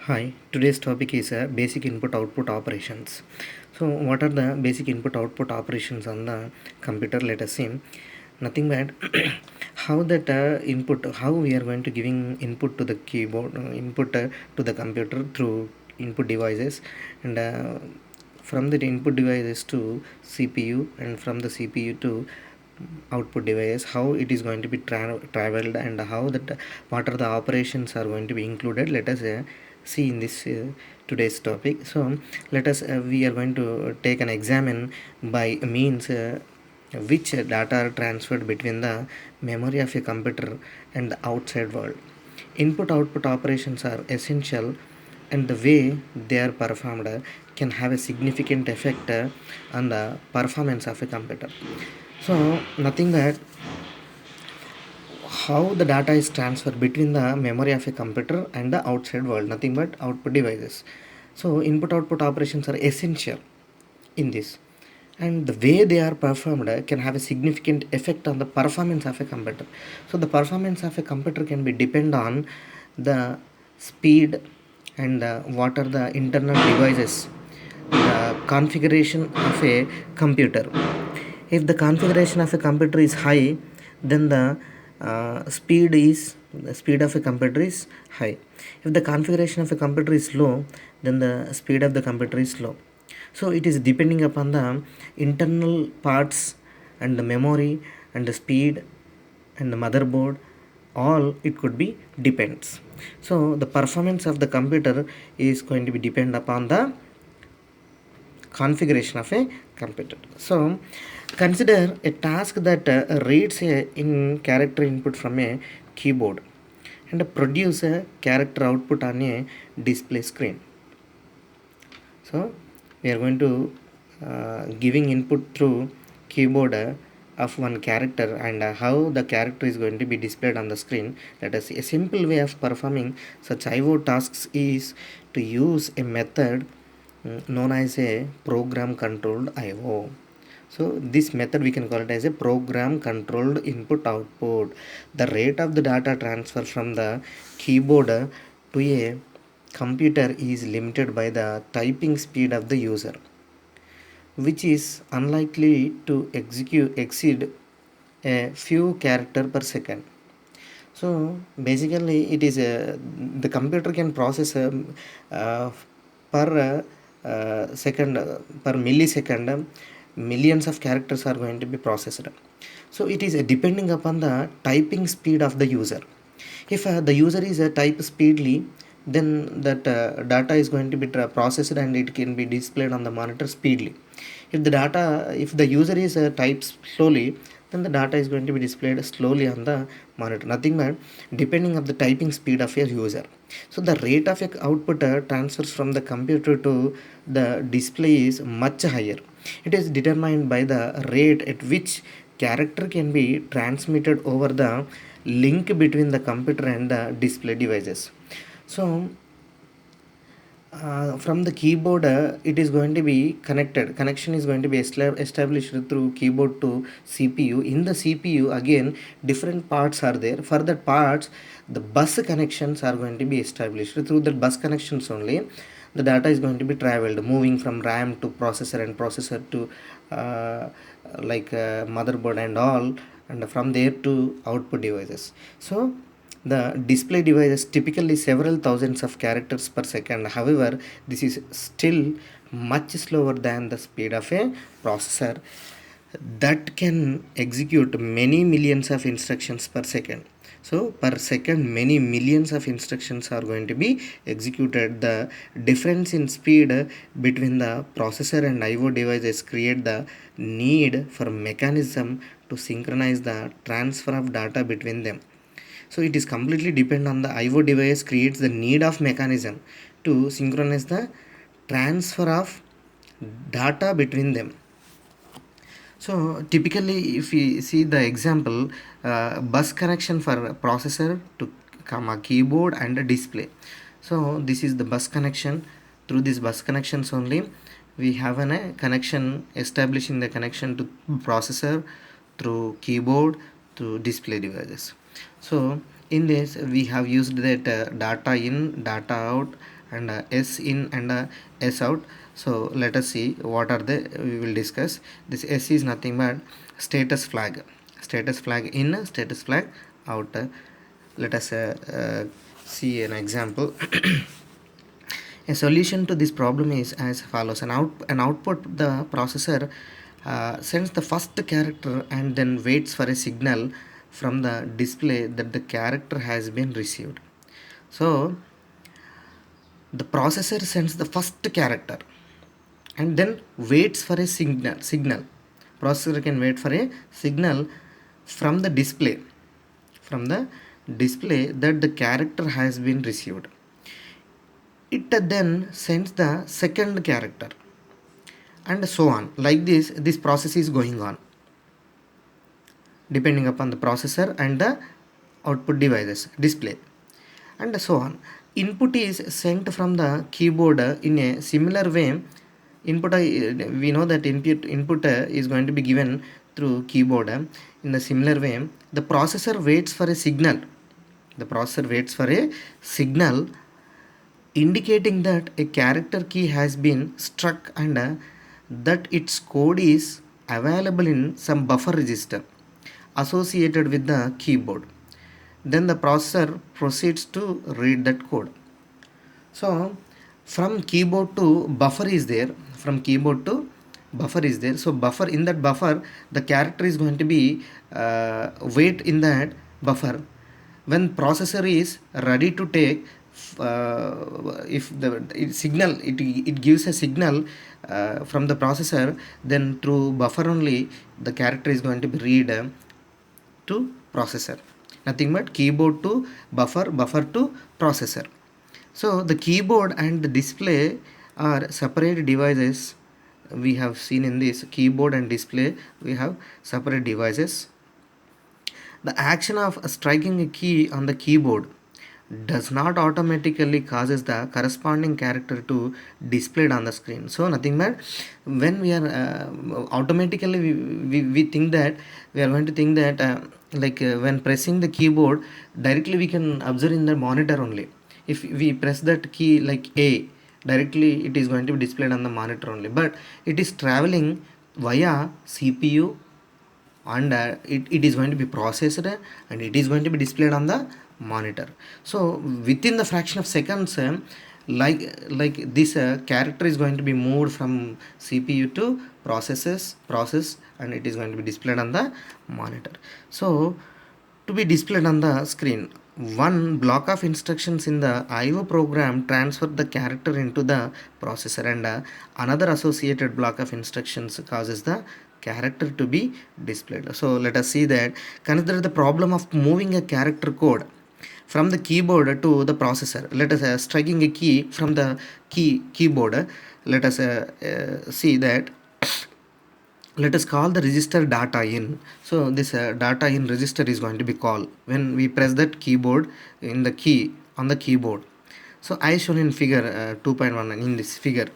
Hi, today's topic is basic input output operations. So, what are the basic input output operations on the computer? Let us see. Nothing but how that input, how we are going to giving input to the keyboard, input to the computer through input devices, and from the input devices to CPU, and from the CPU to output device, how it is going to be traveled, and how that what are the operations are going to be included. Let us see in this today's topic. So let us we are going to take an examine by means which data are transferred between the memory of a computer and the outside world. Input output operations are essential, and the way they are performed can have a significant effect on the performance of a computer. So nothing but how the data is transferred between the memory of a computer and the outside world, nothing but output devices. So input output operations are essential in this, and the way they are performed can have a significant effect on the performance of a computer. So the performance of a computer can be depend on the speed, and what are the internal devices, the configuration of a computer. If the configuration of a computer is high, then the speed of a computer is high. If the configuration of a computer is low, then the speed of the computer is low. So it is depending upon the internal parts, and the memory, and the speed, and the motherboard, all it could be depends. So the performance of the computer is going to be depend upon the configuration of a computer. So consider a task that reads a in character input from a keyboard and produce a character output on a display screen. So we are going to giving input through keyboard of one character, and how the character is going to be displayed on the screen. That is a simple way of performing such IO tasks is to use a method known as a program controlled IO. So this method we can call it as a program controlled input output. The rate of the data transfer from the keyboard to a computer is limited by the typing speed of the user, which is unlikely to exceed a few character per second. So basically, it is a the computer can process uh, per second, per millisecond, millions of characters are going to be processed. So it is depending upon the typing speed of the user. If the user is type speedily, then that data is going to be processed, and it can be displayed on the monitor speedily. If the user is types slowly, then the data is going to be displayed slowly on the monitor, nothing but depending of the typing speed of a user. So the rate of a output transfers from the computer to the display is much higher. It is determined by the rate at which character can be transmitted over the link between the computer and the display devices. So from the keyboard, it is going to be connection is going to be established through keyboard to CPU. In the CPU, again, different parts are there. For that parts, the bus connections are going to be established. Through the bus connections only, the data is going to be traveled, moving from RAM to processor, and processor to motherboard and all, and from there to output devices. So the display devices typically several thousands of characters per second. However, this is still much slower than the speed of a processor that can execute many millions of instructions per second. So per second, many millions of instructions are going to be executed. The difference in speed between the processor and IO devices create the need for mechanism to synchronize the transfer of data between them. So it is completely depend on the IO device creates the need of mechanism to synchronize the transfer of data between them. So typically, if we see the example, bus connection for processor to comma keyboard and a display. So this is the bus connection. Through these bus connections only, we have a connection, establishing the connection to processor through keyboard to display devices. So in this we have used that data in, data out, and S in and S out. So let us see what are they, we will discuss. This S is nothing but status flag, status flag in, status flag out. Let us see an example. A solution to this problem is as follows. An output, the processor sends the first character and then waits for a signal from the display that the character has been received. So the processor sends the first character and then waits for a signal. Processor can wait for a signal from the display, from the display that the character has been received. It then sends the second character and so on. Like this process is going on depending upon the processor and the output devices display and so on. Input is sent from the keyboard in a similar way. Input, we know that input is going to be given through keyboard. In the similar way, the processor waits for a signal. The processor waits for a signal indicating that a character key has been struck and that its code is available in some buffer register associated with the keyboard. Then the processor proceeds to read that code. So from keyboard to buffer is there, from keyboard to buffer is there. So buffer, in that buffer the character is going to be wait in that buffer. When processor is ready to take if signal, it gives a signal from the processor, then through buffer only the character is going to be read to processor. Nothing but keyboard to buffer, buffer to processor. So the keyboard and the display are separate devices. We have seen in this keyboard and display, we have separate devices. The action of striking a key on the keyboard does not automatically causes the corresponding character to displayed on the screen. So nothing but when we are automatically we think that we are going to think that when pressing the keyboard directly we can observe in the monitor only. If we press that key like A, directly it is going to be displayed on the monitor only, but it is traveling via CPU and it is going to be processed and it is going to be displayed on the monitor. So within the fraction of seconds, like this character is going to be moved from CPU to process and it is going to be displayed on the monitor. So to be displayed on the screen, one block of instructions in the IO program transfer the character into the processor and another associated block of instructions causes the character to be displayed. So let us see that. Consider the problem of moving a character code from the keyboard to the processor. Let us striking a key from the keyboard. Let us see that. Let us call the register data in. So this data in register is going to be called when we press that keyboard in the key on the keyboard. So I shown in figure 2.1 in this figure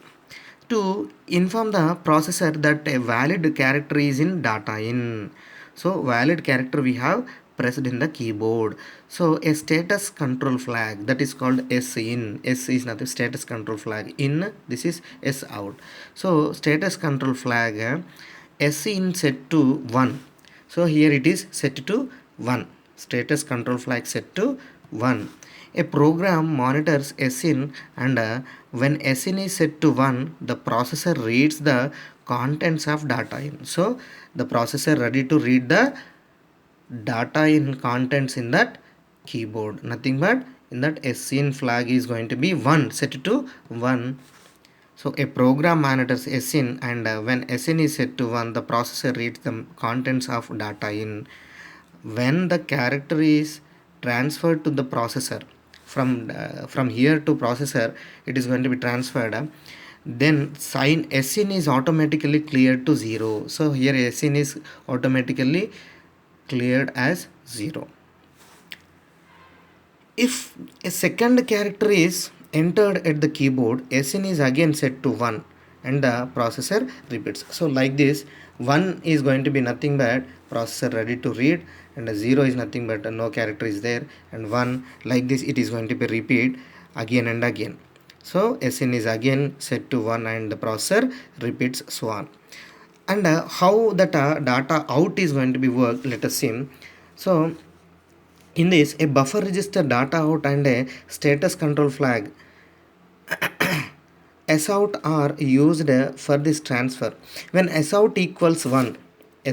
to inform the processor that a valid character is in data in. So valid character we have pressed in the keyboard. So a status control flag that is called S in. S is not the status control flag in. This is S out. So status control flag S in set to 1. So here it is set to 1. Status control flag set to 1. A program monitors SIN and when SIN is set to 1, the processor reads the contents of data in. So the processor ready to read the data in contents in that keyboard. Nothing but in that SIN flag is going to be 1, set to 1. So a program monitors SIN and when SIN is set to 1, the processor reads the contents of data in. When the character is transferred to the processor, from here to processor, it is going to be transferred. Then SIN is automatically cleared to 0. So here SIN is automatically cleared as 0. If a second character is entered at the keyboard, SIN is again set to 1 and the processor repeats. So like this, 1 is going to be nothing but processor ready to read and 0 is nothing but no character is there, and 1, like this it is going to be repeat again and again. So SN is again set to 1 and the processor repeats so on. And how that data out is going to be worked, let us see. So in this, a buffer register data out and a status control flag sout are used for this transfer. When sout equals 1,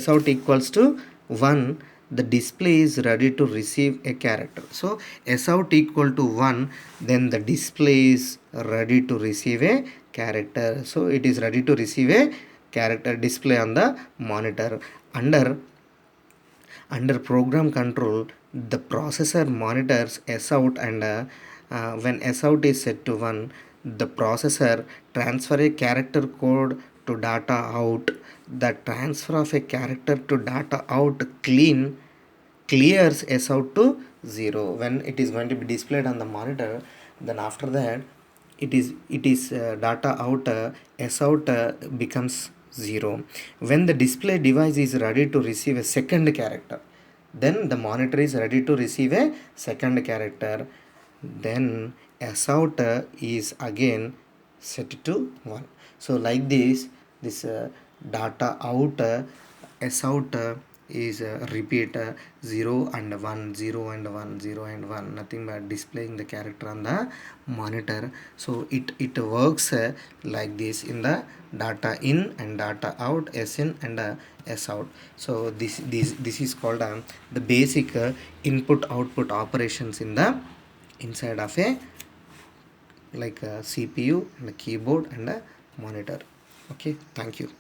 sout equals to 1, the display is ready to receive a character. So sout equal to 1, then the display is ready to receive a character. So it is ready to receive a character display on the monitor. Under program control, the processor monitors sout, and when sout is set to 1, the processor transfer a character code to data out. The transfer of a character to data out clears sout to 0 when it is going to be displayed on the monitor. Then after that, it is data out, sout becomes 0 when the display device is ready to receive a second character. Then the monitor is ready to receive a second character. Then sout is again set to 1. So like this data out, sout is repeat 0 and 1, 0 and 1, 0 and 1, nothing but displaying the character on the monitor. So it works like this in the data in and data out, sn and sout. So this is called the basic input output operations in the inside of a like a CPU and a keyboard and a monitor. Okay, thank you.